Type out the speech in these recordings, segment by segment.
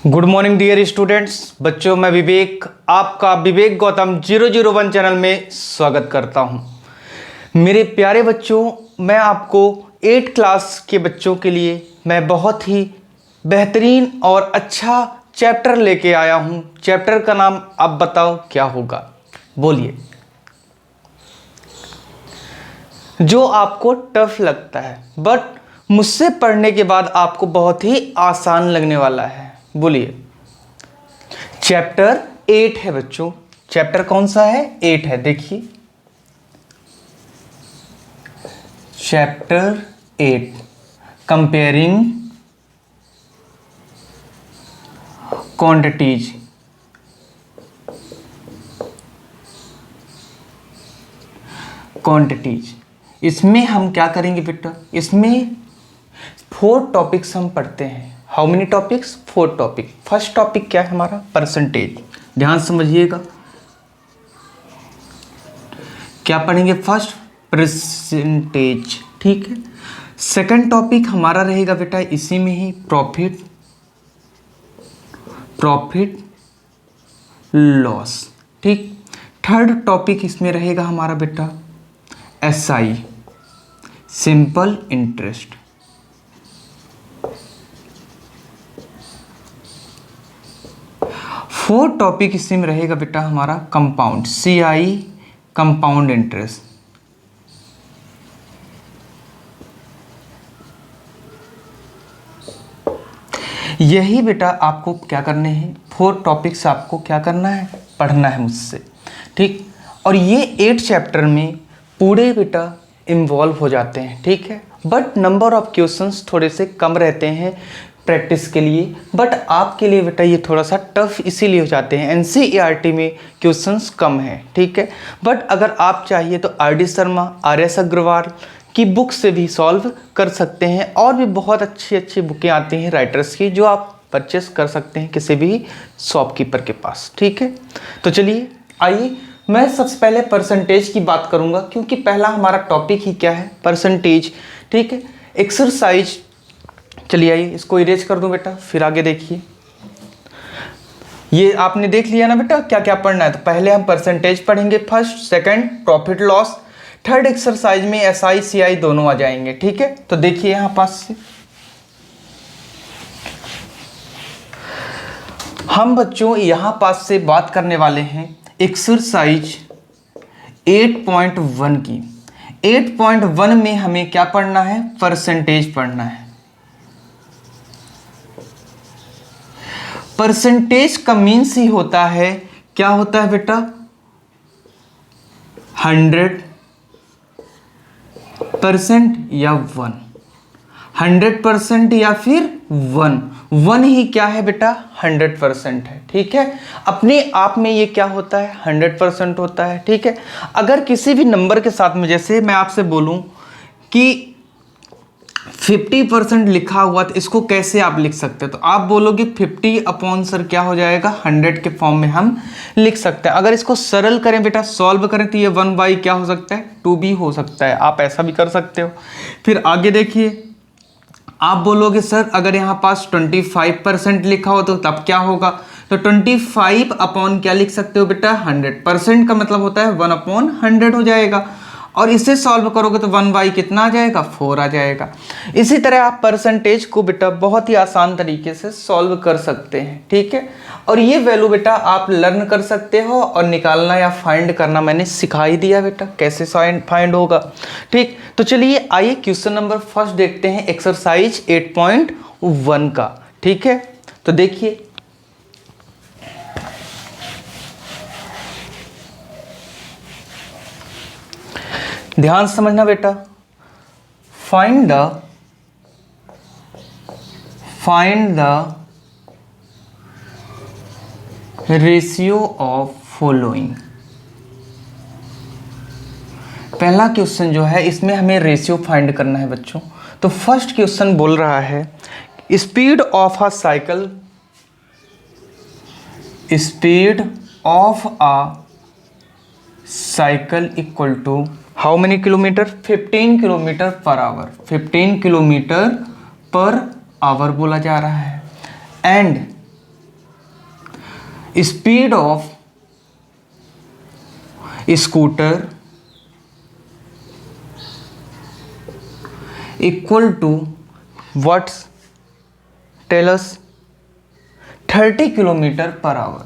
Good morning dear students. बच्चों, मैं विवेक, आपका विवेक गौतम 001 चैनल में स्वागत करता हूं। मेरे प्यारे बच्चों, मैं आपको 8 क्लास के बच्चों के लिए मैं बहुत ही बेहतरीन और अच्छा चैप्टर लेके आया हूं। चैप्टर का नाम आप बताओ क्या होगा, बोलिए। जो आपको टफ लगता है बट मुझसे पढ़ने के बाद आपको बहुत ही आसान लगने वाला है, बोलिए। चैप्टर 8 है बच्चों। चैप्टर कौन सा है? 8 है। देखिए, चैप्टर 8 कंपेयरिंग क्वांटिटीज। इसमें हम क्या करेंगे बेटा? इसमें 4 टॉपिक्स हम पढ़ते हैं। How many topics? 4 topic. First topic क्या है हमारा? परसेंटेज। ध्यान समझिएगा, क्या पढ़ेंगे? फर्स्ट परसेंटेज, ठीक है। सेकंड टॉपिक हमारा रहेगा बेटा इसी में ही, प्रॉफिट लॉस, ठीक। थर्ड टॉपिक इसमें रहेगा हमारा बेटा SI, simple interest. Fourth topic इसमें रहेगा बेटा हमारा कंपाउंड, सीआई, कंपाउंड इंटरेस्ट। यही बेटा आपको क्या करने हैं? 4 टॉपिक्स आपको क्या करना है? पढ़ना है मुझसे, ठीक। और ये 8 चैप्टर में पूरे बेटा इन्वॉल्व हो जाते हैं, ठीक है। बट नंबर ऑफ क्वेश्चंस थोड़े से कम रहते हैं प्रैक्टिस के लिए। बट आपके लिए बेटा ये थोड़ा सा टफ इसीलिए हो जाते हैं, एनसीईआरटी में क्वेश्चंस कम हैं, ठीक है। बट अगर आप चाहिए तो आर.डी. शर्मा, आर.एस. अग्रवाल की बुक से भी सॉल्व कर सकते हैं। और भी बहुत अच्छी अच्छी बुकें आती हैं राइटर्स की, जो आप परचेस कर सकते हैं किसी भी शॉपकीपर के पास, ठीक है। तो चलिए आइए, मैं सबसे पहले परसेंटेज की बात करूंगा, क्योंकि पहला हमारा टॉपिक ही क्या है? परसेंटेज, ठीक है। एक्सरसाइज, चलिए आइए इसको इरेज कर दूं बेटा, फिर आगे देखिए। ये आपने देख लिया ना बेटा क्या क्या पढ़ना है। तो पहले हम परसेंटेज पढ़ेंगे, first, second profit loss, third exercise में एसआई सीआई दोनों आ जाएंगे, ठीक है। तो देखिए यहां पास से हम बच्चों यहां पास से बात करने वाले हैं एक्सरसाइज 8.1 की। 8.1 में हमें क्या पढ़ना है? परसेंटेज पढ़ना है। परसेंटेज का मीन्स ही होता है, क्या होता है बेटा? 100% या 100% या फिर 1 ही क्या है बेटा? 100% है, ठीक है। अपने आप में ये क्या होता है? 100% होता है, ठीक है। अगर किसी भी नंबर के साथ में, जैसे मैं आपसे बोलूं कि 50% लिखा हुआ, तो इसको कैसे आप लिख सकते हैं? तो आप बोलोगे 50 अपॉन सर क्या हो जाएगा? 100 के फॉर्म में हम लिख सकते हैं। अगर इसको सरल करें बेटा, सॉल्व करें, तो ये 1 क्या हो सकता है? 2 भी हो सकता है। आप ऐसा भी कर सकते हो। फिर आगे देखिए, आप बोलोगे सर अगर यहाँ पास 25% लिखा हो तो तब क्या होगा? तो 25 अपॉन क्या लिख सकते हो बेटा? 100%। का मतलब होता है 1/100 हो जाएगा। और इसे सॉल्व करोगे तो 1 कितना आ जाएगा? 4 आ जाएगा। इसी तरह आप परसेंटेज को बेटा बहुत ही आसान तरीके से सॉल्व कर सकते हैं, ठीक है। और ये वैल्यू बेटा आप लर्न कर सकते हो, और निकालना या फाइंड करना मैंने सिखा ही दिया बेटा, कैसे फाइंड होगा, ठीक। तो चलिए आइए क्वेश्चन नंबर फर्स्ट देखते हैं, एक्सरसाइज 8.1 का, ठीक है। तो देखिए, ध्यान से समझना बेटा। Find the ratio of following. पहला क्वेश्चन जो है, इसमें हमें रेशियो फाइंड करना है बच्चों। तो फर्स्ट क्वेश्चन बोल रहा है speed of a cycle, equal to how many kilometre? 15 kilometre per hour. 15 kilometre per hour बोला जा रहा है। And speed of scooter equal to what's tell us 30 kilometre per hour.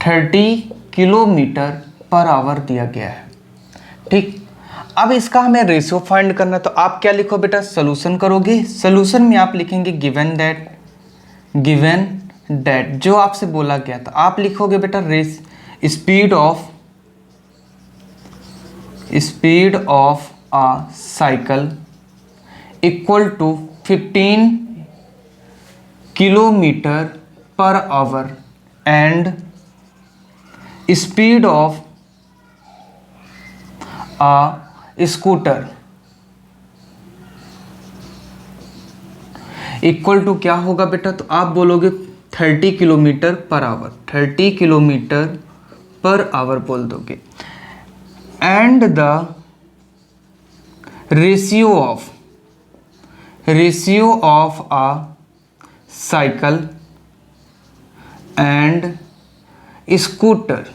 30 kilometre per hour दिया गया है। ठीक, अब इसका हमें रेशियो फाइंड करना है, तो आप क्या लिखो बेटा, सोल्यूशन करोगे। सोल्यूशन में आप लिखेंगे गिवन दैट जो आपसे बोला गया था आप लिखोगे बेटा speed of a cycle equal to 15 kilometre per hour and speed of a scooter equal to क्या होगा बेटा, तो आप बोलोगे 30 kilometre per hour. 30 kilometre per hour बोल दोगे। And the ratio of a cycle and scooter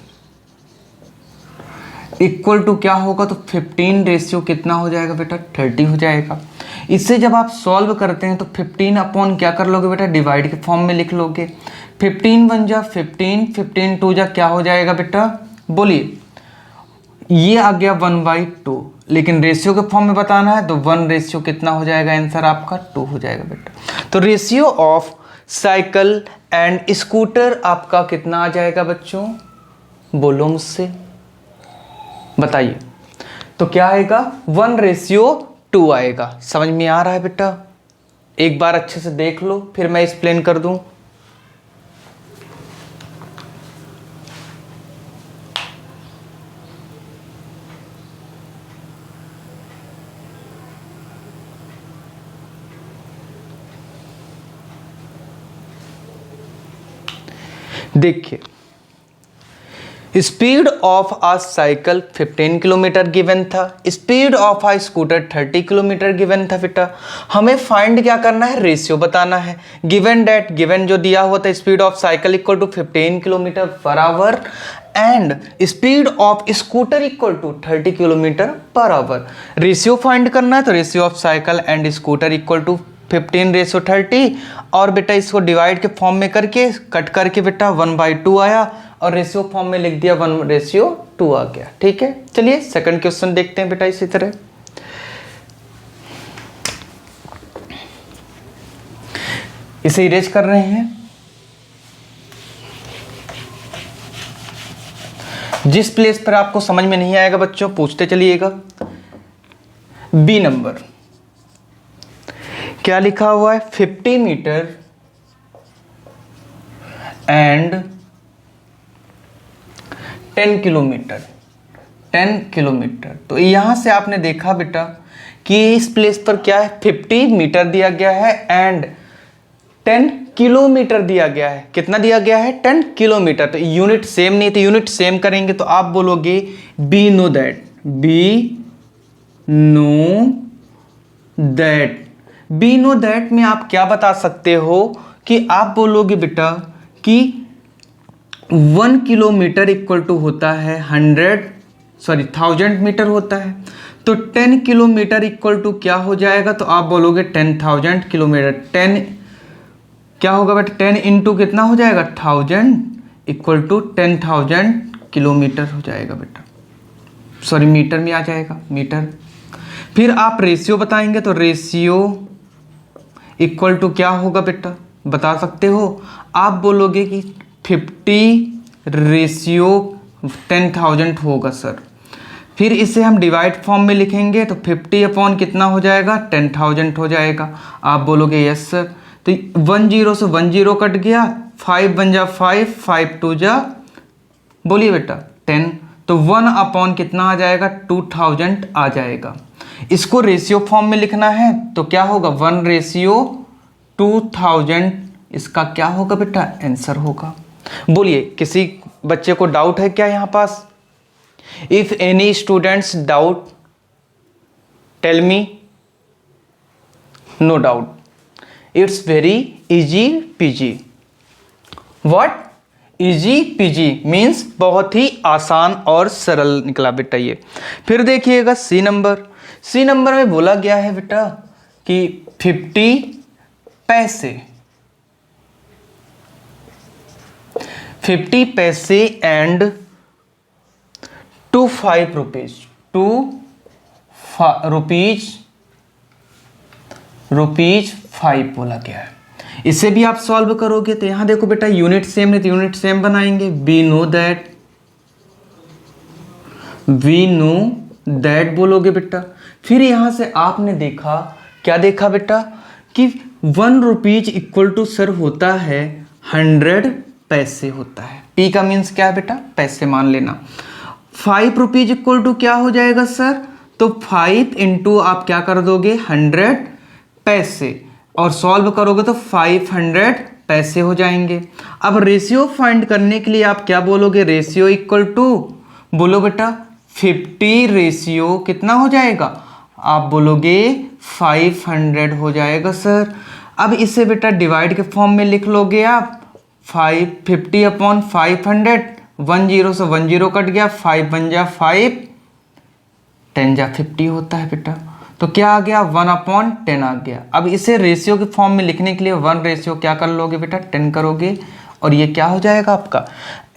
equal to क्या होगा, तो 15 रेशियो कितना हो जाएगा बेटा, 30 हो जाएगा। इससे जब आप सॉल्व करते हैं तो 15 अपॉन क्या कर लोगे बेटा, डिवाइड के फॉर्म में लिख लोगे। 15 1 जा 15, 15 2 जा क्या हो जाएगा बेटा, बोलिए। ये आ गया 1/2, लेकिन रेशियो के फॉर्म में बताना है तो 1 रेशियो कितना हो जाएगा, आंसर आपका 2 हो जाएगा बेटा। तो ratio of cycle and scooter आपका कितना आ जाएगा बच्चों, बोलो मुझसे, बताइए। तो क्या आएगा, 1:2 आएगा। समझ में आ रहा है बेटा, एक बार अच्छे से देख लो फिर मैं एक्सप्लेन कर दूं। देखिए, speed of a cycle 15 kilometre given था, speed of a scooter 30 kilometre given था बेटा। हमें फाइंड क्या करना है, रेशियो बताना है। गिवन डेट, गिवन जो दिया हुआ था, speed of cycle equal to 15 kilometre per hour and speed of scooter equal to 30 kilometre per hour. Ratio find करना है, तो ratio of cycle and scooter equal to 15:30 और बेटा इसको डिवाइड के फॉर्म में करके कट करके बेटा 1/2 आया और रेशियो फॉर्म में लिख दिया 1:2 आ गया। ठीक है, चलिए सेकंड क्वेश्चन देखते हैं बेटा। इसी तरह इसे इरेज कर रहे हैं। जिस प्लेस पर आपको समझ में नहीं आएगा बच्चों पूछते चलिएगा। बी नंबर क्या लिखा हुआ है, 50 मीटर एंड 10 किलोमीटर। 10 किलोमीटर, तो यहां से आपने देखा बेटा कि इस प्लेस पर क्या है, 50 मीटर दिया गया है एंड 10 किलोमीटर दिया गया है। कितना दिया गया है, 10 किलोमीटर। तो यूनिट सेम नहीं, तो यूनिट सेम करेंगे तो आप बोलोगे B know that. B know that में आप क्या बता सकते हो कि आप बोलोगे बेटा कि 1 किलोमीटर इक्वल टू होता है 1000 मीटर होता है। तो 10 किलोमीटर इक्वल टू क्या हो जाएगा, तो आप बोलोगे 10,000 किलोमीटर। 10 क्या होगा बेटा, 10 इंटू कितना हो जाएगा, 1000 इक्वल टू 10,000 किलोमीटर हो जाएगा बेटा। सॉरी, मीटर में आ जाएगा, मीटर। फिर आप रेशियो बताएंगे तो रेशियो इक्वल टू क्या होगा बेटा, बता सकते हो। आप बोलोगे कि 50:10,000 होगा सर। फिर इसे हम डिवाइड फॉर्म में लिखेंगे तो 50 अपॉन कितना हो जाएगा, 10,000 हो जाएगा। आप बोलोगे यस सर। तो 10 से 10 कट गया, 5 1 जा 5, 5 2 जा, बोलिए बेटा 10। तो 1 अपॉन कितना आ जाएगा, 2000 आ जाएगा। इसको रेशियो फॉर्म में लिखना है तो क्या होगा, 1:2000। इसका क्या होगा बेटा, आंसर होगा। बोलिए, किसी बच्चे को डाउट है क्या यहाँ पास? If any students doubt tell me. No doubt, it's very easy peasy. What? Easy peasy means बहुत ही आसान और सरल निकला बेटा ये। फिर देखिएगा सी नंबर में बोला गया है बेटा कि 50 पैसे 50 पैसे एंड 5 रुपीज 5 बोला गया है। इसे भी आप सॉल्व करोगे तो यहां देखो बेटा यूनिट सेम है तो यूनिट सेम बनाएंगे। वी नो दैट बोलोगे बेटा। फिर यहां से आपने देखा, क्या देखा बेटा कि 1 रुपीज इक्वल टू सर होता है 100 पैसे होता है। पी का मीन्स क्या है बेटा, पैसे मान लेना। 5 रुपीज इक्वल टू क्या हो जाएगा सर, तो 5 इंटू आप क्या कर दोगे 100 पैसे और सॉल्व करोगे तो 500 पैसे हो जाएंगे। अब रेशियो फाइंड करने के लिए आप क्या बोलोगे, रेशियो इक्वल टू बोलो बेटा 50 रेशियो कितना हो जाएगा, आप बोलोगे 500 हो जाएगा सर। अब इसे बेटा डिवाइड के फॉर्म में लिख लोगे आप 50 अपॉन 500, 1 0 से 1 0 कट गया, 5 बन जा 5, 10 जा 50 होता है बेटा। तो क्या आ गया 1 अपॉन 10 आ गया। अब इसे रेशियो के फॉर्म में लिखने के लिए 1 रेशियो क्या कर लोगे बेटा 10 करोगे और ये क्या हो जाएगा आपका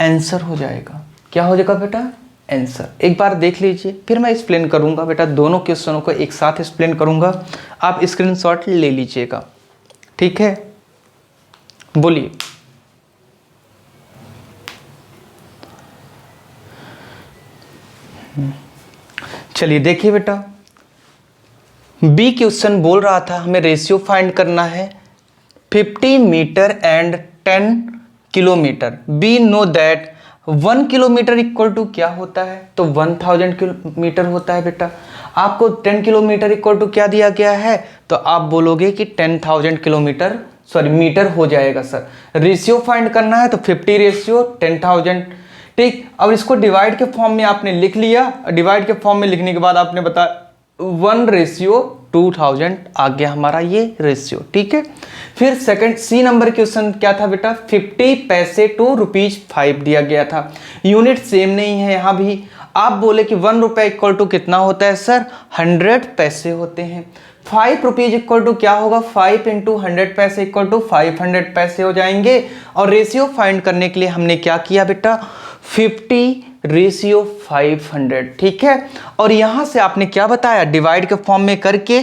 आंसर हो जाएगा। क्या हो जाएगा बेटा आंसर। एक बार देख लीजिए फिर मैं एक्सप्लेन करूंगा बेटा, दोनों क्वेश्चनों को एक साथ एक्सप्लेन करूंगा, आप स्क्रीनशॉट ले लीजिएगा, ठीक है। बोलिए चलिए देखिए बेटा, बी क्वेश्चन बोल रहा था हमें रेशियो फाइंड करना है 50 metre and 10 kilometre. Be know that 1 kilometre equal to क्या होता है, तो 1000 किलोमीटर होता है बेटा। आपको 10 किलोमीटर इक्वल टू क्या दिया गया है, तो आप बोलोगे कि 10,000 किलोमीटर मीटर हो जाएगा सर। रेशियो फाइंड करना है तो 50 रेशियो 10,000, ठीक। अब इसको डिवाइड के फॉर्म में आपने लिख लिया, डिवाइड के फॉर्म में लिखने के बाद आपने बताया 1 रेशियो 2000 आ गया हमारा ये रेशियो, ठीक है। फिर सेकंड सी नंबर क्वेश्चन क्या था बेटा, 50 पैसे टू रुपीज 5 दिया गया था। यूनिट सेम नहीं है यहाँ भी। आप बोले कि 1 रुपये इक्वल टू कितना होता है सर, 100 पैसे होते हैं। 5 रुपीज इक्वल टू क्या होगा, 5 इंटू 100 पैसे इक्वल टू 500 पैसे हो जाएंगे। और रेशियो फाइंड करने के लिए हमने क्या किया बेटा 50 रेशियो 500, ठीक है। और यहां से आपने क्या बताया, डिवाइड के फॉर्म में करके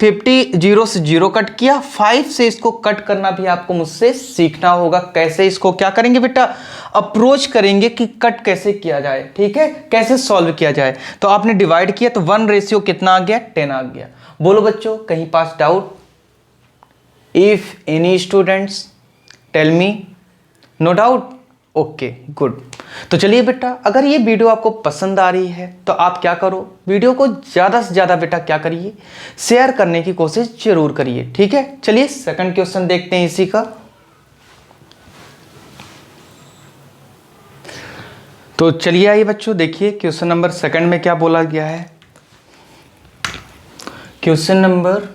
50 0 से 0 कट किया, 5 से इसको कट करना भी आपको मुझसे सीखना होगा। कैसे इसको क्या करेंगे बेटा, अप्रोच करेंगे कि कट कैसे किया जाए, ठीक है, कैसे सॉल्व किया जाए। तो आपने डिवाइड किया तो 1 रेशियो कितना आ गया 10 आ गया। बोलो बच्चों कहीं पास doubt, if any students tell me, no doubt, okay good. तो चलिए बेटा, अगर ये वीडियो आपको पसंद आ रही है तो आप क्या करो, वीडियो को ज़्यादा से ज़्यादा बेटा क्या करिए, शेयर करने की कोशिश जरूर करिए, ठीक है। चलिए सेकंड क्वेश्चन देखते हैं इसी का। तो चलिए आइए बच्चों देखिए क्वेश्चन नंबर सेकंड में क्या बोला गया है। Question number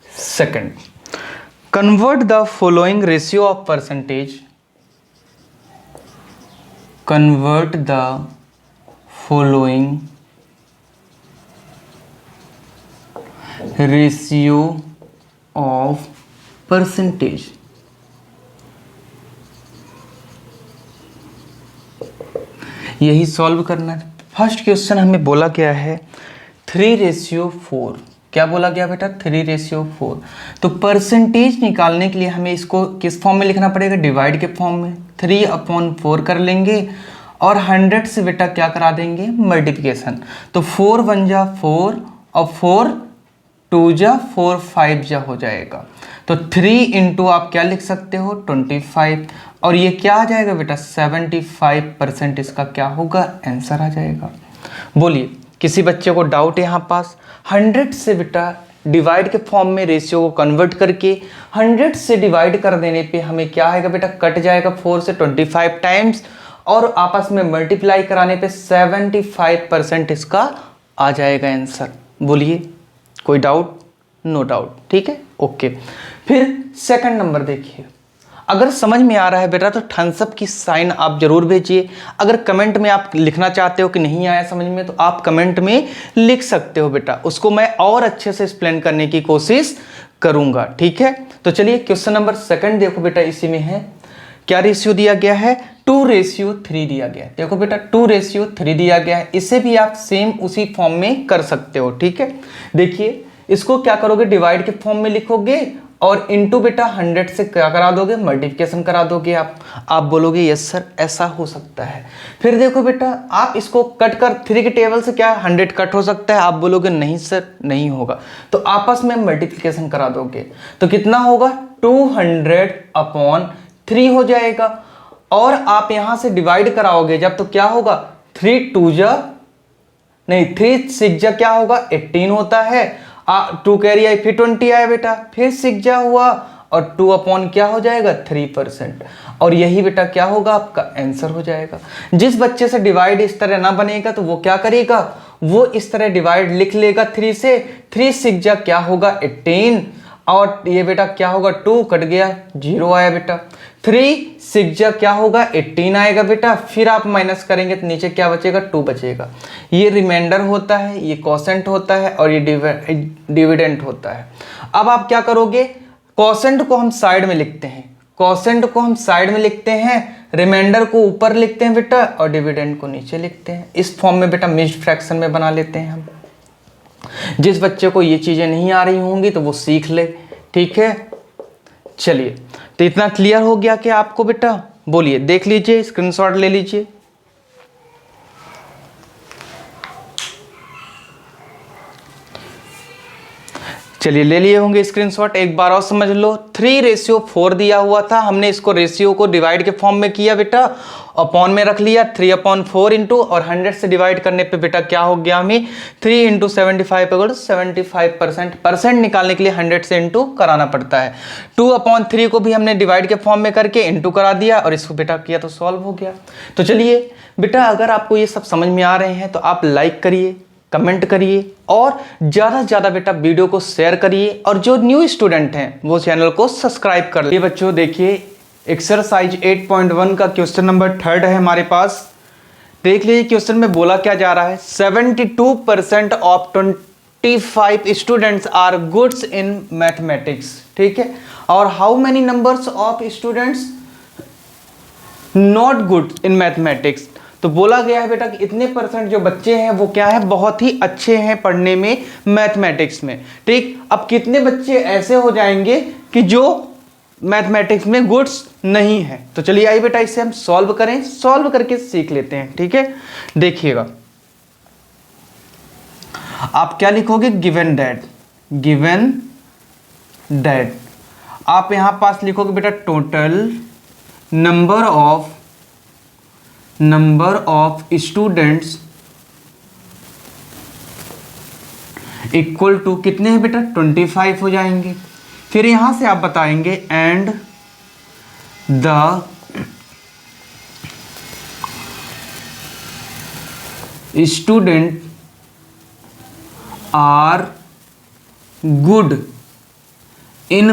second, convert the following ratio of percentage, convert the following ratio of percentage। यही सॉल्व करना है। फर्स्ट क्वेश्चन हमें बोला गया है 3:4। क्या बोला गया बेटा 3:4। तो परसेंटेज निकालने के लिए हमें इसको किस फॉर्म में लिखना पड़ेगा, डिवाइड के फॉर्म में। 3/4 कर लेंगे और 100 से बेटा क्या करा देंगे मल्टीप्लिकेशन। तो 4 1 जा 4 और 4 2 जा 4 5 जा हो जाएगा। तो 3 इंटू आप क्या लिख सकते हो 25 और ये क्या आ जाएगा बेटा 75% इसका क्या होगा आंसर आ जाएगा। बोलिए किसी बच्चे को डाउट है यहाँ पास। 100 से बेटा डिवाइड के फॉर्म में रेशियो को कन्वर्ट करके 100 से डिवाइड कर देने पे हमें क्या आएगा बेटा, कट जाएगा 4 से 25 टाइम्स और आपस में मल्टीप्लाई कराने पे 75% इसका आ जाएगा आंसर। बोलिए कोई डाउट, नो डाउट, ठीक है ओके। फिर सेकंड नंबर देखिए, अगर समझ में आ रहा है बेटा तो थम्स अप की साइन आप जरूर भेजिए। अगर कमेंट में आप लिखना चाहते हो कि नहीं आया समझ में तो आप कमेंट में लिख सकते हो बेटा, उसको मैं और अच्छे से एक्सप्लेन करने की कोशिश करूंगा, ठीक है। तो चलिए क्वेश्चन नंबर 2 देखो बेटा, इसी में है क्या रेशियो दिया गया है, 2:3 दिया गया है। देखो बेटा 2:3 दिया गया है, इसे भी आप सेम उसी फॉर्म में कर सकते हो, ठीक है। देखिए इसको क्या करोगे, डिवाइड के फॉर्म में लिखोगे और इनटू बेटा 100 से क्या करा दोगे, मल्टीप्लिकेशन करा दोगे। आप बोलोगे यस सर ऐसा हो सकता है। फिर देखो बेटा आप इसको कट कर 3 के टेबल से क्या 100 कट हो सकता है, आप बोलोगे नहीं सर नहीं होगा, तो आपस में मल्टीप्लिकेशन करा दोगे तो कितना होगा 200/3 हो जाएगा। और आप यहां से डिवाइड कराओगे जब तो क्या होगा 3 6 क्या होगा 18 होता है, 2 कैरी आई फिर 20 आया बेटा, फिर 6 हुआ और 2 अपॉन क्या हो जाएगा 3%। और यही बेटा क्या होगा आपका आंसर हो जाएगा। जिस बच्चे से डिवाइड इस तरह ना बनेगा तो वो क्या करेगा, वो इस तरह डिवाइड लिख लेगा 3 से, 3 6 क्या होगा 18 और ये बेटा क्या होगा 2 कट गया 0 आया बेटा, 3 6 क्या होगा 18 आएगा बेटा, फिर आप माइनस करेंगे तो नीचे क्या बचेगा 2 बचेगा। ये रिमाइंडर होता है, ये कोसेंट होता है और ये डिविडेंड होता है। अब आप क्या करोगे, कोसेंट को हम साइड में लिखते हैं, रिमाइंडर को ऊपर लिखते हैं बेटा और डिविडेंड को नीचे लिखते हैं। इस फॉर्म में बेटा मिक्स्ड फ्रैक्शन में बना लेते हैं हम। जिस बच्चे को ये चीजें नहीं आ रही होंगी तो वो सीख ले, ठीक है। चलिए तो इतना क्लियर हो गया कि आपको बेटा, बोलिए देख लीजिए, स्क्रीनशॉट ले लीजिए। चलिए ले लिए होंगे स्क्रीनशॉट, एक बार और समझ लो। 3:4 दिया हुआ था, हमने इसको रेशियो को डिवाइड के फॉर्म में किया बेटा, अपॉन में रख लिया 3/4 इंटू और 100 से डिवाइड करने पे बेटा क्या हो गया हमें 3 इंटू 75 75%। परसेंट निकालने के लिए 100 से इंटू कराना पड़ता है। 2/3 को भी हमने डिवाइड के फॉर्म में करके इंटू करा दिया और इसको बेटा किया तो सॉल्व हो गया। तो चलिए बेटा अगर आपको ये सब समझ में आ रहे हैं तो आप लाइक करिए, कमेंट करिए और ज़्यादा से ज़्यादा बेटा वीडियो को शेयर करिए और जो न्यू स्टूडेंट हैं वो चैनल को सब्सक्राइब कर लिए। बच्चों देखिए एक्सरसाइज 8.1 का क्वेश्चन नंबर 3 है हमारे पास। देख लीजिए क्वेश्चन में बोला क्या जा रहा है, 72% of 25 students are goods in mathematics, ठीक है। और how many numbers of students not good in mathematics. तो बोला गया है बेटा कि इतने परसेंट जो बच्चे हैं वो क्या है बहुत ही अच्छे हैं पढ़ने में मैथमेटिक्स में, ठीक। अब कितने बच्चे ऐसे हो जाएंगे कि जो मैथमेटिक्स में गुड्स नहीं है। तो चलिए आइए बेटा इसे हम सॉल्व करें, सॉल्व करके सीख लेते हैं, ठीक है। देखिएगा आप क्या लिखोगे, गिवन दैट आप यहां पास लिखोगे बेटा total number of students equal to कितने हैं बेटा 25 हो जाएंगे। फिर यहां से आप बताएंगे and the student are good in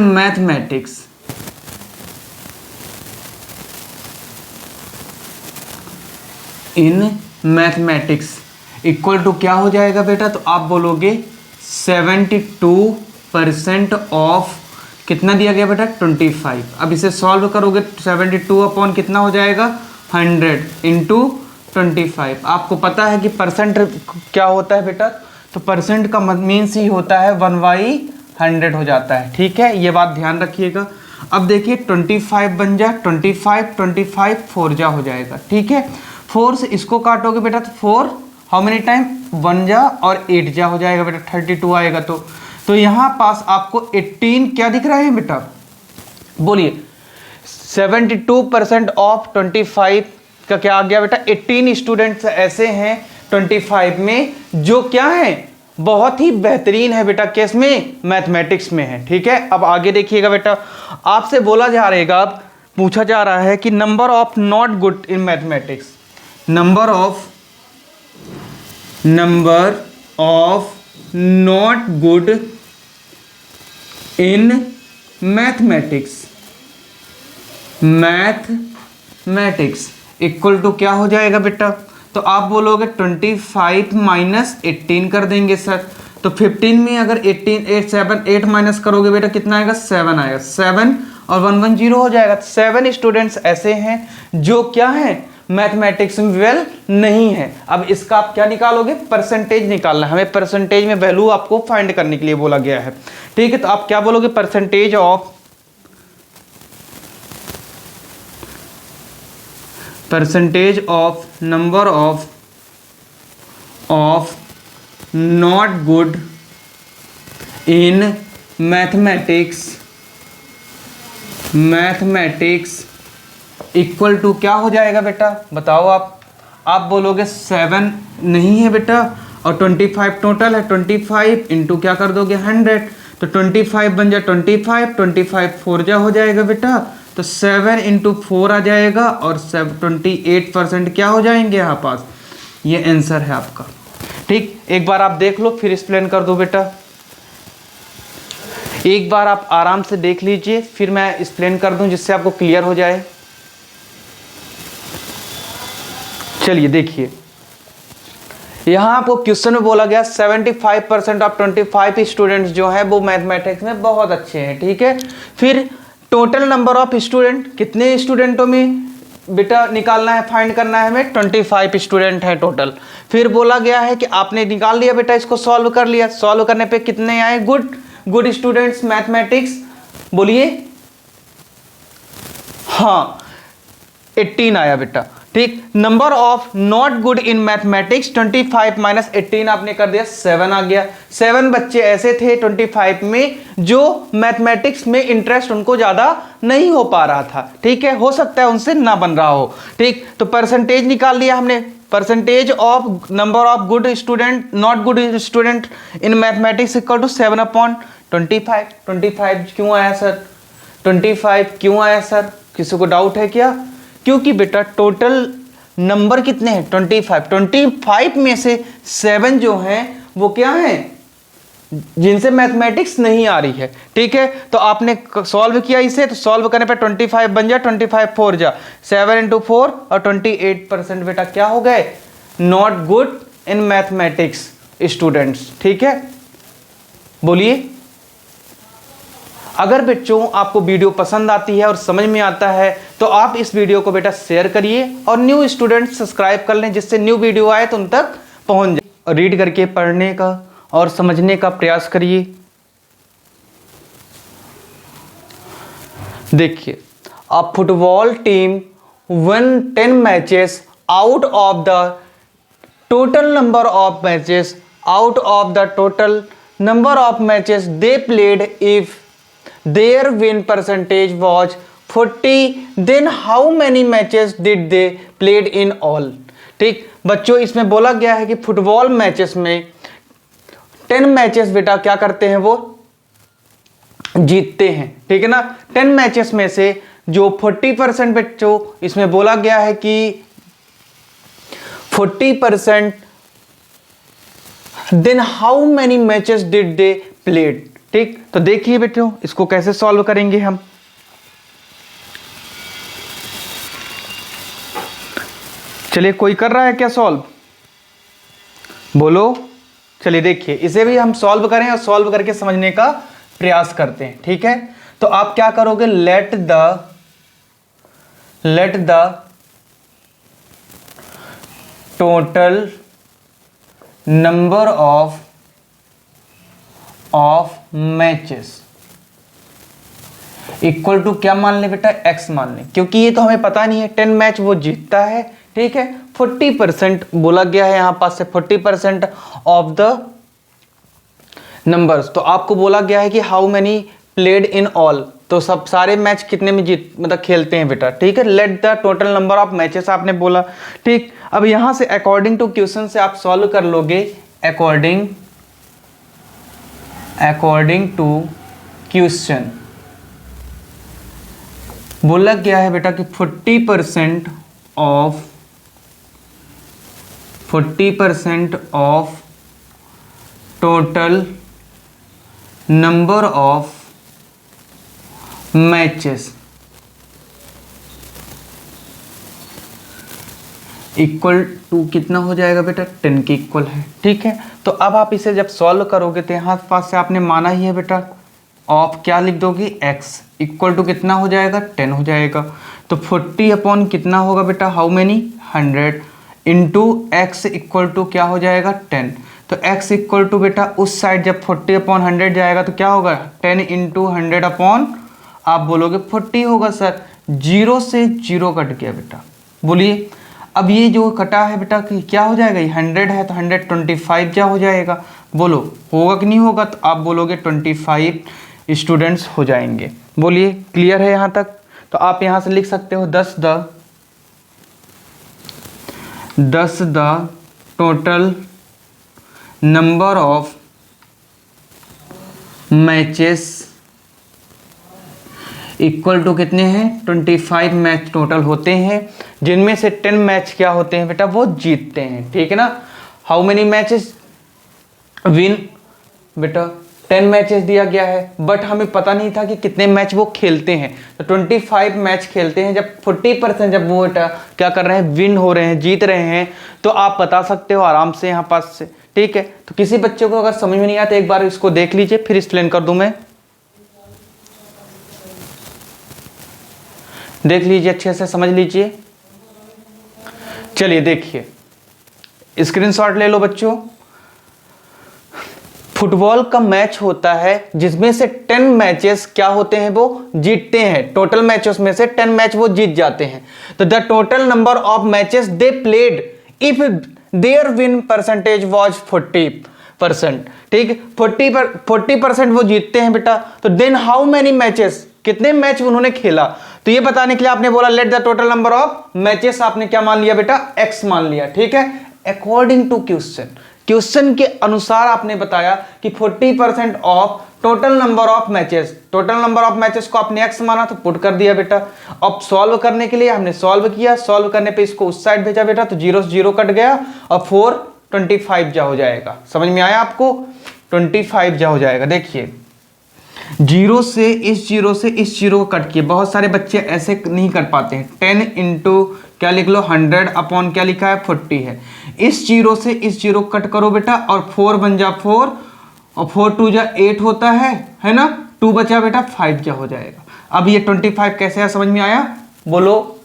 mathematics, equal to क्या हो जाएगा बेटा, तो आप बोलोगे 72% ऑफ कितना दिया गया बेटा 25। अब इसे सॉल्व करोगे 72 अपॉन कितना हो जाएगा 100 इंटू 25। आपको पता है कि परसेंट क्या होता है बेटा, तो परसेंट का मीन्स ही होता है 1/100 हो जाता है, ठीक है। ये बात ध्यान रखिएगा। अब देखिए 25 बन जा 25 4 जा हो जाएगा, ठीक है। 4 से इसको काटोगे बेटा तो 4 हाउ मेनी टाइम 1 जा और 8 जा हो जाएगा बेटा, 32 आएगा। तो यहाँ पास आपको 18 क्या दिख रहा है बेटा, बोलिए 72% ऑफ 25 का क्या आ गया बेटा, 18 स्टूडेंट्स ऐसे हैं 25 में जो क्या है बहुत ही बेहतरीन है बेटा, केस में मैथमेटिक्स में है, ठीक है। अब आगे देखिएगा बेटा, आपसे बोला जा रहेगा, पूछा जा रहा है कि number of not good in mathematics, number of not good in mathematics mathematics equal to क्या हो जाएगा बेटा, तो आप बोलोगे 25 माइनस 18 कर देंगे सर। तो 15 में अगर 8 माइनस करोगे बेटा कितना आएगा, 7 आएगा। 7 और 1 1 0 हो जाएगा। 7 स्टूडेंट्स ऐसे हैं जो क्या है, मैथमेटिक्स में वेल नहीं है। अब इसका आप क्या निकालोगे, परसेंटेज निकालना है हमें। परसेंटेज में वैल्यू आपको फाइंड करने के लिए बोला गया है, ठीक है। तो आप क्या बोलोगे, percentage of number of not good in mathematics equal to क्या हो जाएगा बेटा, बताओ आप बोलोगे 7 नहीं है बेटा, और 25 टोटल है। 25 इंटू क्या कर दोगे 100, तो 25 बन जाए 25 4 जा हो जाएगा बेटा, तो 7 इंटू 4 आ जाएगा, और 28% क्या हो जाएंगे यहाँ पास। ये आंसर है आपका, ठीक। एक बार आप देख लो फिर एक्सप्लेन कर दो बेटा। एक बार आप आराम से देख लीजिए फिर मैं एक्सप्लेन कर दूं जिससे आपको क्लियर हो जाए। चलिए देखिए, यहां आपको क्वेश्चन में बोला गया 75% ऑफ 25 स्टूडेंट्स जो है वो मैथमेटिक्स में बहुत अच्छे हैं, ठीक है। फिर टोटल नंबर ऑफ स्टूडेंट, कितने स्टूडेंटों में बेटा निकालना है, फाइंड करना है हमें, 25 स्टूडेंट है टोटल। फिर बोला गया है कि आपने निकाल लिया बेटा, इसको सॉल्व कर लिया। सॉल्व करने पे कितने आए, गुड स्टूडेंट्स मैथमेटिक्स, बोलिए हाँ 18 आया बेटा, ठीक। Number of not good in mathematics 25 minus 18 आपने कर दिया 7 आ गया। 7 बच्चे ऐसे थे 25 में जो मैथमेटिक्स में इंटरेस्ट उनको ज्यादा नहीं हो पा रहा था, ठीक है। हो सकता है उनसे ना बन रहा हो, ठीक। तो परसेंटेज निकाल लिया हमने, percentage of number of good student not good student in mathematics equal to 7/25। 25 क्यों आया सर, 25 क्यों आया सर, किसी को डाउट है क्या? क्योंकि बेटा टोटल नंबर कितने हैं 25 में से 7 जो हैं वो क्या हैं, जिनसे मैथमेटिक्स नहीं आ रही है, ठीक है। तो आपने सॉल्व किया इसे, तो सॉल्व करने पे 25 बन जा, 25 4 जा, 7 इंटू 4 और 28% बेटा क्या हो गए, not good in mathematics students, ठीक है। बोलिए, अगर बच्चों आपको वीडियो पसंद आती है और समझ में आता है तो आप इस वीडियो को बेटा शेयर करिए और न्यू स्टूडेंट सब्सक्राइब कर लें, जिससे न्यू वीडियो आए तो उन तक पहुंच जाए। और रीड करके पढ़ने का और समझने का प्रयास करिए। देखिए, अ football team won 10 matches out of the total number of matches they played. If their win percentage was 40, then how many matches did they played in all? ठीक बच्चों, इसमें बोला गया है कि फुटबॉल मैचेस में 10 मैचेस बेटा क्या करते हैं, वो जीतते हैं, ठीक है ना। 10 मैचेस में से जो 40% बच्चों, इसमें बोला गया है कि 40%, then how many matches did they played, ठीक। तो देखिए बेटों, इसको कैसे सॉल्व करेंगे हम। चलिए, कोई कर रहा है क्या सॉल्व, बोलो। चलिए देखिए, इसे भी हम सॉल्व करें और सॉल्व करके समझने का प्रयास करते हैं, ठीक है। तो आप क्या करोगे, let the total number of matches equal to क्या मान लें बेटा, x मान लें, क्योंकि ये तो हमें पता नहीं है। 10 मैच वो जीतता है, ठीक है। 40% बोला गया है यहां पास से, 40% ऑफ द नंबर्स। तो आपको बोला गया है कि how many played in all, तो सब सारे मैच कितने में मतलब खेलते हैं बेटा, ठीक है। Late the total number of matches आपने बोला, ठीक। अब यहां से अकॉर्डिंग टू क्वेश्चन से आप सॉल्व कर लोगे। अकॉर्डिंग टू क्वेश्चन बोला गया है बेटा कि 40% of total number of matches equal to कितना हो जाएगा बेटा, 10 के इक्वल है। ठीक है, तो अब आप इसे जब सॉल्व करोगे तो यहाँ पास से आपने माना ही है बेटा, ऑफ क्या लिख दोगे, x इक्वल टू कितना हो जाएगा, 10 हो जाएगा। तो 40 अपॉन कितना होगा बेटा, how many, 100 into x equal to क्या हो जाएगा, 10। तो x इक्वल टू बेटा उस साइड जब 40 अपॉन 100 जाएगा तो क्या होगा, 10 इंटू 100 अपॉन, आप बोलोगे 40 होगा सर, 0 से 0 कट गया बेटा। बोलिए अब ये जो कटा है बेटा कि क्या हो जाएगा, ये 100 है तो 125 क्या हो जाएगा, बोलो होगा कि नहीं होगा, तो आप बोलोगे 25 स्टूडेंट्स हो जाएंगे। बोलिए क्लियर है यहाँ तक। तो आप यहाँ से लिख सकते हो 10 the total number of matches equal to कितने हैं, 25 मैच टोटल होते हैं, जिनमें से 10 मैच क्या होते हैं बेटा, वो जीतते हैं। ठीक है ना, हाउ मेनी मैचेस विन, बेटा 10 मैचेस दिया गया है, बट हमें पता नहीं था कि कितने मैच वो खेलते हैं। तो 25 मैच खेलते हैं, जब 40% जब वो बेटा क्या कर रहे हैं, विन हो रहे हैं, जीत रहे हैं, तो आप बता सकते हो आराम से यहाँ पास से। ठीक है, तो किसी बच्चे को अगर समझ में नहीं आता एक बार इसको देख लीजिए, फिर एक्सप्लेन कर दूं मैं, देख लीजिए अच्छे से समझ लीजिए। चलिए देखिए, स्क्रीनशॉट ले लो बच्चों। फुटबॉल का मैच होता है जिसमें से 10 मैचेस क्या होते हैं, वो जीतते हैं। टोटल मैचेस में से 10 मैच वो जीत जाते हैं। तो the total number of matches they played if their win percentage was 40%। ठीक है, 40% वो जीतते हैं बेटा। तो देन हाउ मेनी मैचेस, कितने मैच उन्होंने खेला, तो ये बताने के लिए आपने बोला let the total number of matches, आपने क्या मान लिया बेटा, x मान लिया। ठीक है, अकॉर्डिंग टू क्वेश्चन के अनुसार आपने बताया कि 40% of total number of matches, total number of matches को आपने x माना तो पुट कर दिया बेटा। अब सॉल्व करने के लिए हमने सॉल्व किया, सॉल्व करने पे इसको उस साइड भेजा बेटा, तो 0 से 0 कट गया और 4 25 जा हो जाएगा। समझ में आया आपको, 25 जा हो जाएगा। देखिए 0 से इस 0 से इस 0 को कट किए, बहुत सारे बच्चे ऐसे नहीं कर पाते हैं। 10 इंटू क्या लिख लो, 100 अपॉन क्या लिखा है, 40 है। इस 0 से इस 0 कट करो बेटा, और 4 बन जा 4 और 4 2 जा 8 होता है ना, 2 बचा बेटा 5 जा हो जाएगा। अब ये 25 कैसे है, समझ में आया, बोलो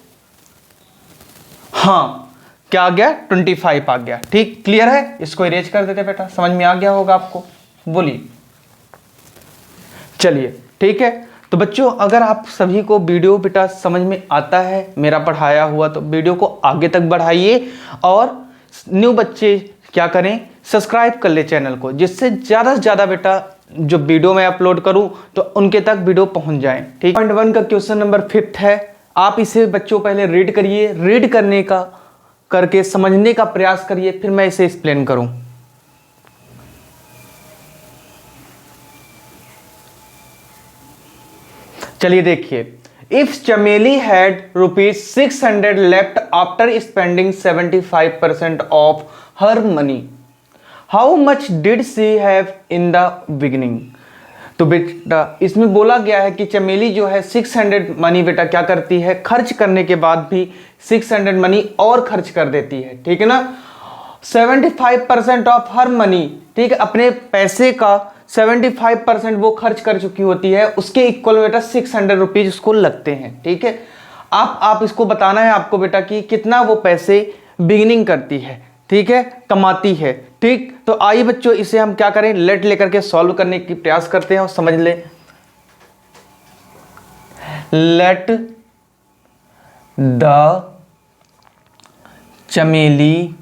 हाँ, क्या आ गया, 25 आ गया। ठीक, क्लियर है, इसको इरेज कर देते बेटा, समझ में आ गया होगा आपको। बोलिए चलिए ठीक है। तो बच्चों अगर आप सभी को वीडियो बेटा समझ में आता है मेरा पढ़ाया हुआ, तो वीडियो को आगे तक बढ़ाइए, और न्यू बच्चे क्या करें, सब्सक्राइब कर ले चैनल को, जिससे ज़्यादा से ज़्यादा बेटा जो वीडियो मैं अपलोड करूं तो उनके तक वीडियो पहुंच जाए। ठीक, पॉइंट 1 का क्वेश्चन नंबर 5 है। आप इसे बच्चों पहले रीड करिए, रीड करने का करके समझने का प्रयास करिए, फिर मैं इसे एक्सप्लेन करूं। चलिए देखिए, if Chameli had ₹600 left after spending 75% of her money, how much did she have in the beginning. तो बेटा इसमें बोला गया है कि चमेली जो है 600 मनी बेटा क्या करती है, खर्च करने के बाद भी 600 मनी और खर्च कर देती है। ठीक है ना, 75% ऑफ हर मनी, ठीक है, अपने पैसे का 75% वो खर्च कर चुकी होती है, उसके इक्वल बेटा 600 रुपीज उसको लगते हैं। ठीक है, आप इसको बताना है आपको बेटा कि कितना वो पैसे बिगिनिंग करती है, ठीक है, कमाती है। ठीक, तो आइए बच्चों इसे हम क्या करें, लेट लेकर के सॉल्व करने की प्रयास करते हैं और समझ ले। Let the Chameli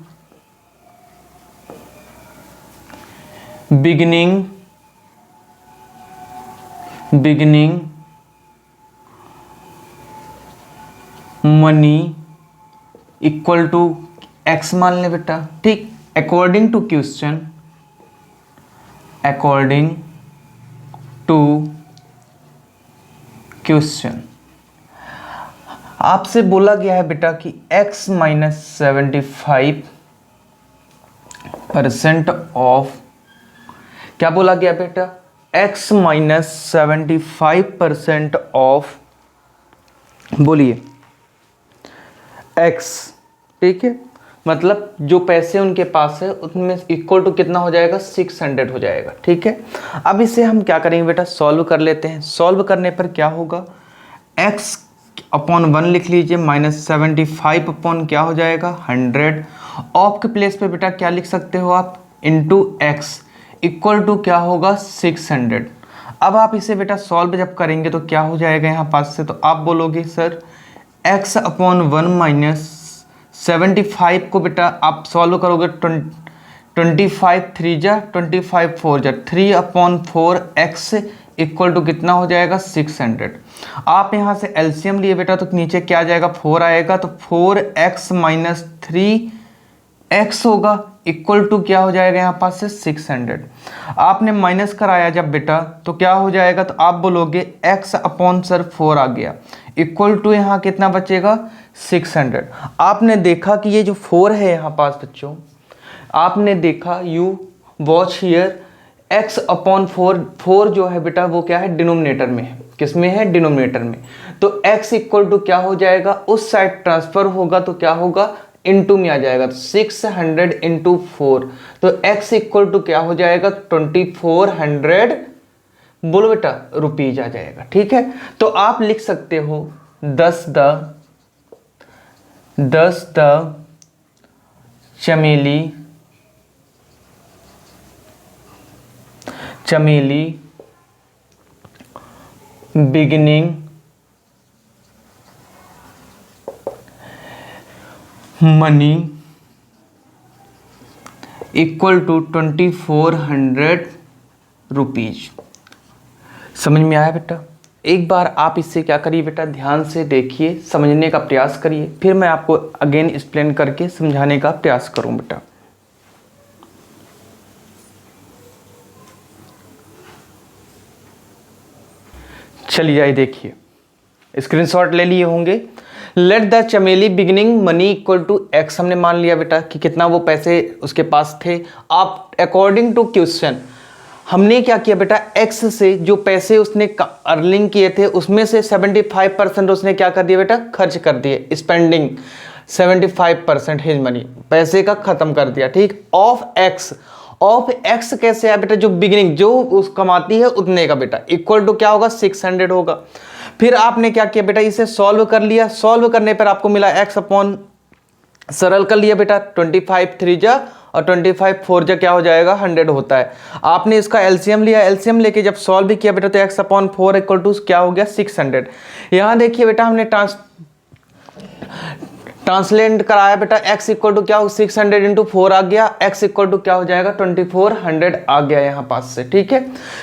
beginning money equal to x मान ले बेटा। ठीक, according to question, according to question आपसे बोला गया है बेटा कि x माइनस 75% ऑफ, क्या बोला गया बेटा, x माइनस 75% ऑफ, बोलिए x, ठीक है, मतलब जो पैसे उनके पास है उनमें इक्वल टू कितना हो जाएगा, 600 हो जाएगा। ठीक है, अब इसे हम क्या करेंगे बेटा, सॉल्व कर लेते हैं। सॉल्व करने पर क्या होगा, x अपॉन 1 लिख लीजिए, -75 अपॉन क्या हो जाएगा 100। ऑफ के प्लेस पे बेटा क्या लिख सकते हो आप, इंटू एक्स इक्वल टू क्या होगा 600। अब आप इसे बेटा सॉल्व जब करेंगे तो क्या हो जाएगा यहाँ पास से, तो आप बोलोगे सर x अपॉन 1 माइनस 75 को बेटा आप सॉल्व करोगे 25 3 जा 25 4 जा 3 अपॉन 4 x इक्वल टू कितना हो जाएगा 600। आप यहाँ से एलसीएम लिए बेटा तो नीचे क्या आ जाएगा 4 आएगा, तो 4x माइनस 3x होगा इक्वल टू क्या हो जाएगा यहाँ पास से 600। आपने माइनस कराया जब बेटा तो क्या हो जाएगा, तो आप बोलोगे x अपॉन सर 4 आ गया इक्वल टू यहाँ कितना बचेगा 600। आपने देखा कि ये जो 4 है यहाँ पास बच्चों, आपने देखा you watch here x upon 4 जो है बेटा वो क्या है डिनोमिनेटर में है, किस में है डिनोमिनेटर में, तो x इक्वल टू क्या हो जाएगा उस साइड ट्रांसफर होगा तो क्या होगा इनटू में आ जाएगा, तो 600 इंटू 4, तो x इक्वल टू क्या हो जाएगा 2400 बोलो बेटा रुपीज आ जाएगा। ठीक है, तो आप लिख सकते हो 10 the Chameli beginning money equal to 2400 rupees. समझ में आया बेटा? एक बार आप इससे क्या करिए बेटा, ध्यान से देखिए, समझने का प्रयास करिए, फिर मैं आपको अगेन एक्सप्लेन करके समझाने का प्रयास करूं बेटा। चलिए आइए देखिए, स्क्रीनशॉट ले लिए होंगे। Let the Chameli beginning money equal to x, हमने मान लिया बेटा कि कितना वो पैसे उसके पास थे। आप अकॉर्डिंग टू क्वेश्चन हमने क्या किया बेटा, एक्स से जो पैसे उसने अर्निंग किए थे उसमें से 75% उसने क्या कर दिया बेटा, खर्च कर दिए, स्पेंडिंग 75% हिज मनी, पैसे का खत्म कर दिया। ठीक, ऑफ एक्स कैसे है बेटा, जो बिगिनिंग जो उस कमाती है उतने का बेटा इक्वल टू क्या होगा 600 होगा। फिर आपने क्या किया बेटा, इसे सॉल्व कर लिया। सॉल्व करने पर आपको मिला x अपॉन, सरल कर लिया बेटा 25 3 जा और 25 4 जा क्या हो जाएगा 100 होता है। आपने इसका एलसीएम लिया, एलसीएम लेके जब सॉल्व भी किया बेटा तो x अपॉन 4 इक्वल टू क्या हो गया 600। यहाँ देखिए बेटा हमने ट्रांसलेट कराया बेटा, x इक्वल टू क्या हो 600 इंटू 4 आ गया, x इक्वल टू क्या हो जाएगा 2400 आ गया यहाँ पास से। ठीक है,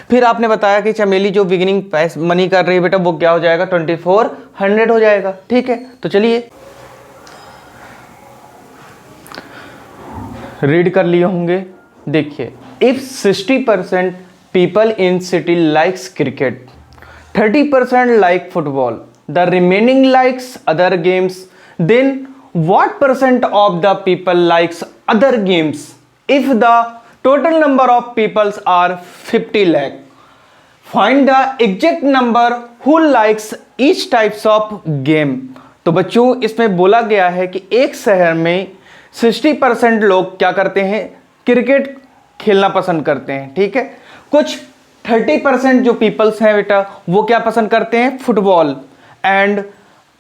फिर आपने बताया कि चमेली जो बिगिनिंग मनी कर रही है बेटा वो क्या हो जाएगा 2400 हो जाएगा। ठीक है, तो चलिए रीड कर लिए होंगे। देखिए, if 60% people in city likes cricket, 30% like football, the remaining likes other games, then what percent of the people likes other games if the total number of peoples are 50 lakh? Find the exact number who likes each types of game. तो बच्चों इसमें बोला गया है कि एक शहर में 60% लोग क्या करते हैं, क्रिकेट खेलना पसंद करते हैं। ठीक है, कुछ 30% जो पीपल्स हैं बेटा वो क्या पसंद करते हैं, फुटबॉल, एंड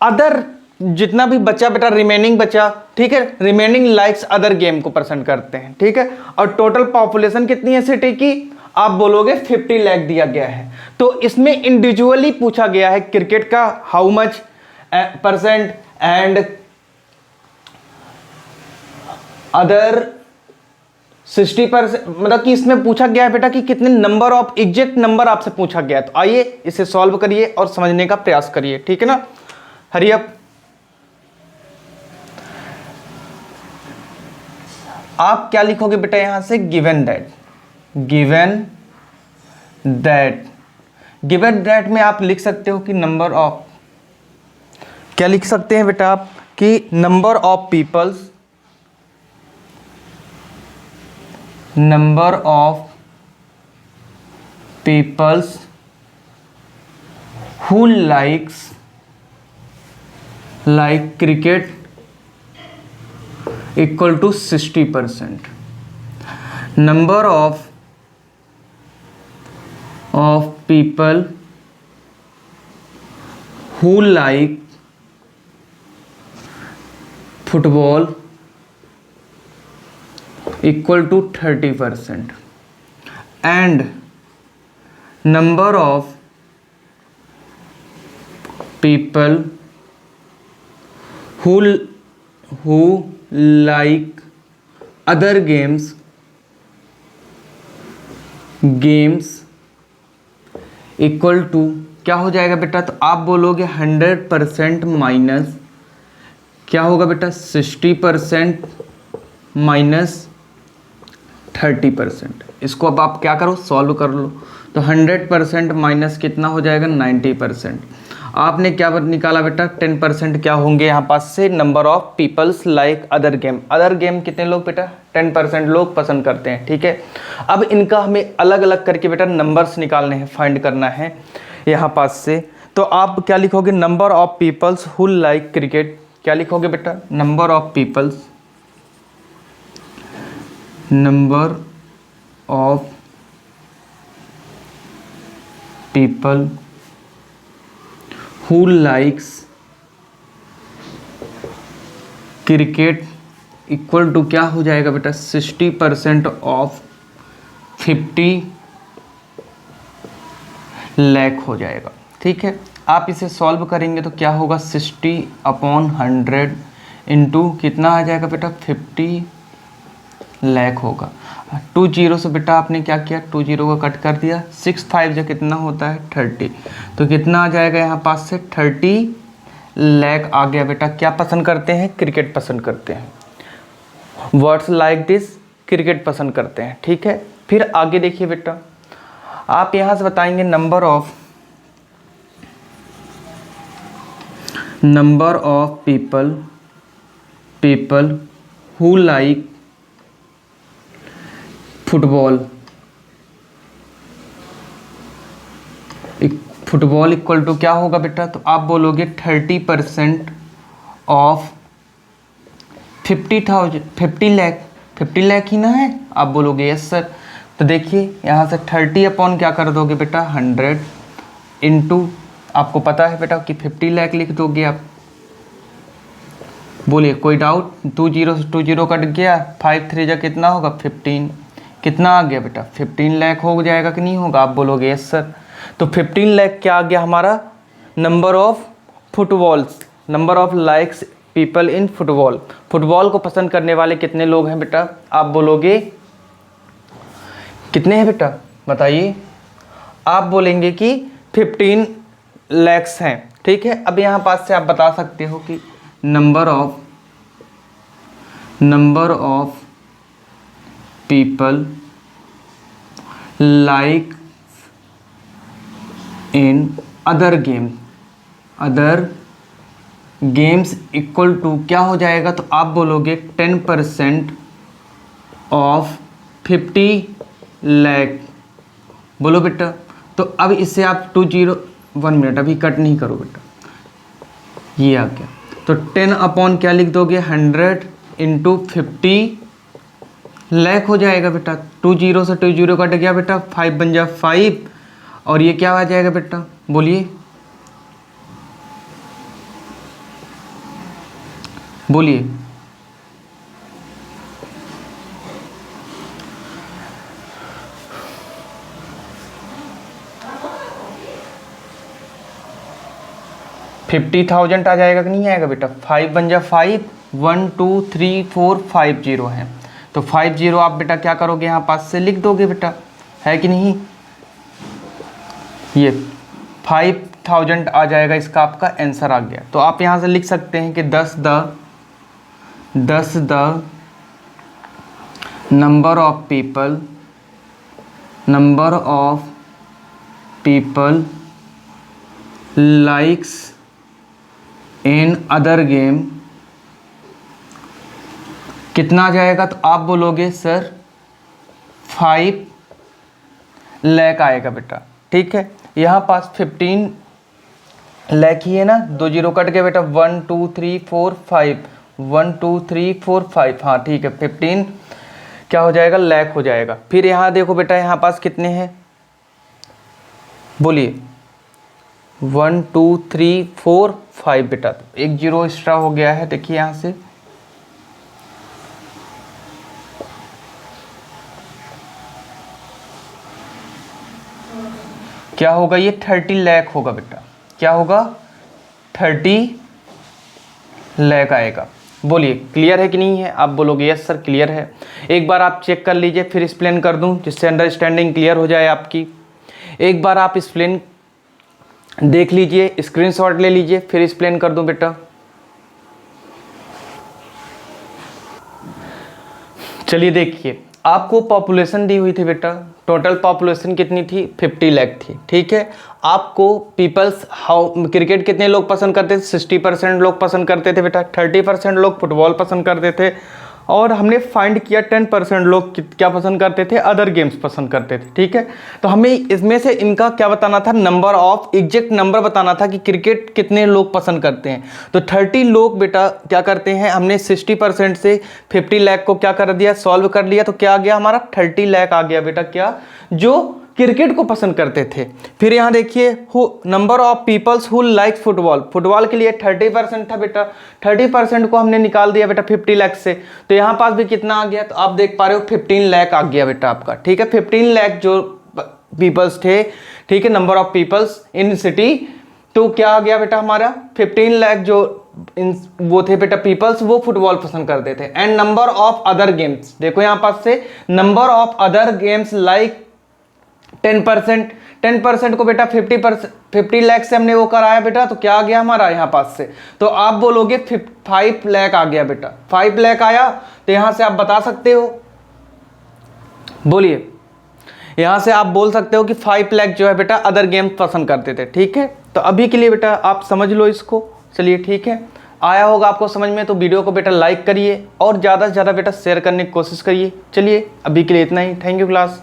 अदर जितना भी बचा बेटा रिमेनिंग बचा, ठीक है, रिमेनिंग लाइक्स अदर गेम को पसंद करते हैं। ठीक है, और टोटल पॉपुलेशन कितनी है सिटी की, आप बोलोगे 50 लाख दिया गया है। तो इसमें इंडिविजुअली पूछा गया है क्रिकेट का how much percent and other 60%, मतलब कि इसमें पूछा गया है बेटा कि कितने नंबर ऑफ, एग्जैक्ट नंबर आपसे पूछा गया है। तो आइए इसे सॉल्व करिए और समझने का प्रयास करिए। ठीक है ना, हरी अप। आप क्या लिखोगे बेटा यहां से, गिवन दैट में आप लिख सकते हो कि नंबर ऑफ, क्या लिख सकते हैं बेटा आप कि number of peoples who like cricket equal to 60%। Number of people who like football equal to 30%, and number of people who like other games equal to क्या हो जाएगा बेटा, तो आप बोलोगे 100% माइनस क्या होगा बेटा, 60% माइनस 30%। इसको अब आप क्या करो, सॉल्व कर लो। तो 100% माइनस कितना हो जाएगा, 90%। आपने क्या निकाला बेटा, 10% क्या होंगे यहाँ पास से, number of peoples like other game. Other game कितने लोग बेटा, 10% लोग पसंद करते हैं, ठीक है। अब इनका हमें अलग अलग करके बेटा नंबर्स निकालने हैं, फाइंड करना है यहाँ पास से। तो आप क्या लिखोगे, number of peoples who like cricket, क्या लिखोगे बेटा, number of peoples, number of people who likes cricket equal to क्या हो जाएगा बेटा, 60% ऑफ 50 लाख हो जाएगा, ठीक है। आप इसे सॉल्व करेंगे तो क्या होगा, 60/100 इंटू कितना आ जाएगा बेटा, 50 लाख होगा। 2 जीरो से बेटा आपने क्या किया, 2 जीरो को कट कर दिया, 6 5 जो कितना होता है 30, तो कितना आ जाएगा यहाँ पास से 30 लाख आ गया बेटा। क्या पसंद करते हैं, क्रिकेट पसंद करते हैं, वर्ड्स लाइक दिस, क्रिकेट पसंद करते हैं, ठीक है। फिर आगे देखिए बेटा, आप यहाँ से बताएंगे number of people who like football equal to क्या होगा बेटा, तो आप बोलोगे 30% ऑफ 50 लाख ही ना है, आप बोलोगे यस सर। तो देखिए यहाँ से 30 अपॉन क्या कर दोगे बेटा, 100 इंटू, आपको पता है बेटा कि 50 लाख लिख दोगे आप। बोलिए कोई डाउट, 2 जीरो से 2 जीरो कट गया, 5 3 जा कितना होगा 15, कितना आ गया बेटा, 15 लाख हो जाएगा कि नहीं होगा, आप बोलोगे यस सर। तो 15 लाख क्या आ गया हमारा, number of footballs, number of likes people in football, football को पसंद करने वाले कितने लोग हैं बेटा, आप बोलोगे कितने हैं बेटा, बताइए। आप बोलेंगे कि 15 लाख हैं, ठीक है। अब यहाँ पास से आप बता सकते हो कि number of people like in other games equal to क्या हो जाएगा, तो आप बोलोगे 10% ऑफ 50 लाख, बोलो बेटा। तो अब इससे आप 1 मिनट अभी कट नहीं करो बेटा, ये आ गया। तो 10 अपॉन क्या लिख दोगे, 100 इंटू 50 लाख हो जाएगा बेटा। 2 जीरो से 2 जीरो कट गया बेटा, 5 बन जा 5, और ये क्या आ जाएगा बेटा, बोलिए 50,000 आ जाएगा कि नहीं आएगा बेटा। 5 बन जा 5, 1 2 3 4 5 जीरो है, तो 5 जीरो आप बेटा क्या करोगे, यहाँ पास से लिख दोगे बेटा, है कि नहीं। ये 5000 आ जाएगा, इसका आपका आंसर आ गया। तो आप यहाँ से लिख सकते हैं कि 10 the number of people likes in other game कितना आ जाएगा, तो आप बोलोगे सर 5 लाख आएगा बेटा, ठीक है। यहाँ पास 15 लाख ही है ना, 2 जीरो कट गए बेटा, 1 2 3 4 5, 1 2 3 4 5, हाँ ठीक है 15 क्या हो जाएगा, लाख हो जाएगा। फिर यहाँ देखो बेटा यहाँ पास कितने हैं, बोलिए 1 2 3 4 5 बेटा, तो एक जीरो एक्स्ट्रा हो गया है। देखिए यहाँ से क्या होगा, ये 30 लाख होगा बेटा। क्या होगा, 30 लाख आएगा। बोलिए क्लियर है कि नहीं है? आप बोलोगे यस सर क्लियर है। एक बार आप चेक कर लीजिए, फिर एक्सप्लेन कर दूं जिससे अंडरस्टैंडिंग क्लियर हो जाए आपकी। एक बार आप एक्सप्लेन देख लीजिए, स्क्रीनशॉट ले लीजिए, फिर एक्सप्लेन कर दूं बेटा। चलिए देखिए, आपको पॉपुलेशन दी हुई थी बेटा, टोटल पॉपुलेशन कितनी थी, 50 लाख थी, ठीक है। आपको पीपल्स हाउ क्रिकेट कितने लोग पसंद करते थे, 60% लोग पसंद करते थे बेटा, 30% लोग फुटबॉल पसंद करते थे, और हमने फाइंड किया 10% लोग क्या पसंद करते थे, अदर गेम्स पसंद करते थे, ठीक है। तो हमें इसमें से इनका क्या बताना था, नंबर ऑफ एग्जैक्ट नंबर बताना था कि क्रिकेट कितने लोग पसंद करते हैं। तो 30 लोग बेटा क्या करते हैं, हमने 60% से 50 लाख को क्या कर दिया, सॉल्व कर लिया, तो क्या आ गया हमारा 30 लाख आ गया बेटा, क्या जो क्रिकेट को पसंद करते थे। फिर यहाँ देखिए number of peoples who like football, football के लिए 30% था बेटा, 30% को हमने निकाल दिया बेटा 50 लाख से, तो यहाँ पास भी कितना आ गया, तो आप देख पा रहे हो 15 लाख आ गया बेटा आपका, ठीक है। 15 लाख जो पीपल्स थे, ठीक है, number of peoples in city, तो क्या आ गया बेटा हमारा 15 लाख जो वो थे बेटा पीपल्स, वो फुटबॉल पसंद करते थे। And number of other games, देखो यहाँ पास से number of other games like 10% को बेटा 50 लाख से हमने वो कराया बेटा, तो क्या आ गया हमारा यहाँ पास से, तो आप बोलोगे 5 लाख आ गया बेटा, 5 लाख आया। तो यहां से आप बता सकते हो, बोलिए, यहां से आप बोल सकते हो कि 5 लाख जो है बेटा अदर गेम पसंद करते थे, ठीक है। तो अभी के लिए बेटा आप समझ लो इसको, चलिए ठीक है। आया होगा आपको समझ में, तो वीडियो को बेटा लाइक करिए और ज़्यादा से ज़्यादा बेटा शेयर करने की कोशिश करिए। चलिए अभी के लिए इतना ही, थैंक यू क्लास।